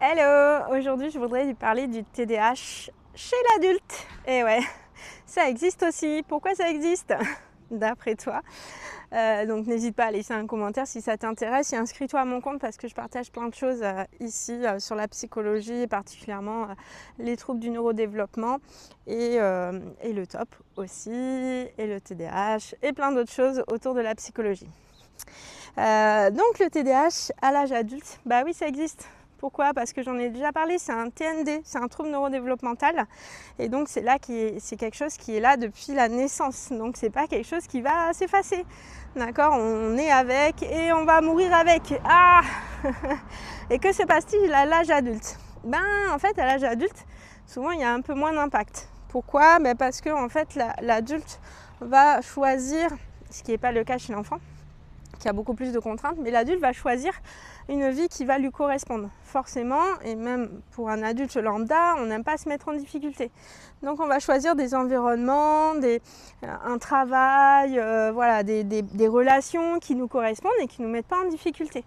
Hello! Aujourd'hui, je voudrais lui parler du TDAH chez l'adulte. Et ouais, ça existe aussi. Pourquoi ça existe? D'après toi. Donc n'hésite pas à laisser un commentaire si ça t'intéresse et inscris-toi à mon compte parce que je partage plein de choses ici sur la psychologie et particulièrement les troubles du neurodéveloppement et le TOP aussi et le TDAH et plein d'autres choses autour de la psychologie. Donc le TDAH à l'âge adulte, bah oui ça existe. Pourquoi? Parce que j'en ai déjà parlé, c'est un TND, c'est un trouble neurodéveloppemental. Et donc c'est quelque chose qui est là depuis la naissance. Donc c'est pas quelque chose qui va s'effacer. D'accord? On est avec et on va mourir avec. Ah Et que se passe-t-il à l'âge adulte? En fait, à l'âge adulte, souvent il y a un peu moins d'impact. Pourquoi? Parce que en fait, l'adulte va choisir, ce qui n'est pas le cas chez l'enfant, qui a beaucoup plus de contraintes, mais l'adulte va choisir une vie qui va lui correspondre. Forcément, et même pour un adulte lambda, on n'aime pas se mettre en difficulté. Donc on va choisir des environnements, un travail, des relations qui nous correspondent et qui ne nous mettent pas en difficulté.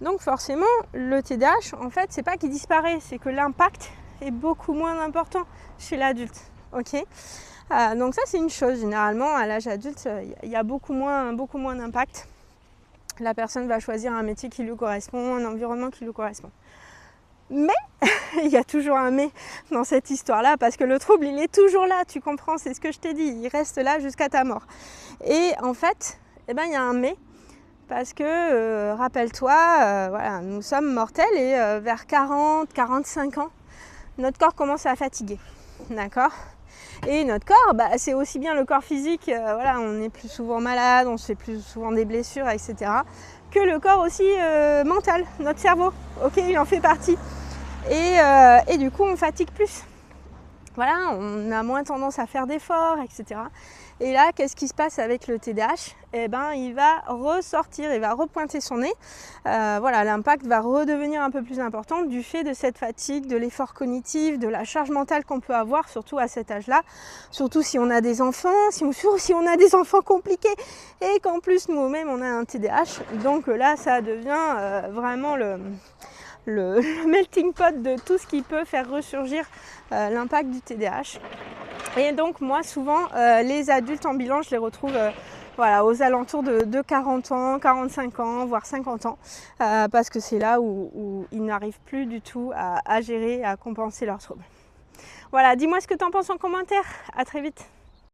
Donc forcément, le TDAH, en fait, c'est pas qu'il disparaît, c'est que l'impact est beaucoup moins important chez l'adulte. Ok ? Donc ça, c'est une chose. Généralement, à l'âge adulte, il y a beaucoup moins d'impact. La personne va choisir un métier qui lui correspond, un environnement qui lui correspond. Mais, il y a toujours un mais dans cette histoire-là, parce que le trouble, il est toujours là, tu comprends, c'est ce que je t'ai dit, il reste là jusqu'à ta mort. Et en fait, il y a un mais, parce que, rappelle-toi, nous sommes mortels et vers 40, 45 ans, notre corps commence à fatiguer, d'accord ? Et notre corps, c'est aussi bien le corps physique, on est plus souvent malade, on se fait plus souvent des blessures, etc. Que le corps aussi mental, notre cerveau, ok, il en fait partie. Et du coup, on fatigue plus. Voilà, on a moins tendance à faire d'efforts, etc. Et là, qu'est-ce qui se passe avec le TDAH? Il va ressortir, il va repointer son nez. L'impact va redevenir un peu plus important du fait de cette fatigue, de l'effort cognitif, de la charge mentale qu'on peut avoir, surtout à cet âge-là. Surtout si on a des enfants, si on a des enfants compliqués et qu'en plus nous-mêmes on a un TDAH. Donc là, ça devient vraiment le melting pot de tout ce qui peut faire ressurgir l'impact du TDAH. Et donc moi souvent les adultes en bilan je les retrouve aux alentours de 40 ans, 45 ans, voire 50 ans parce que c'est là où ils n'arrivent plus du tout à gérer, à compenser leurs troubles. Voilà, dis-moi ce que tu en penses en commentaire, à très vite.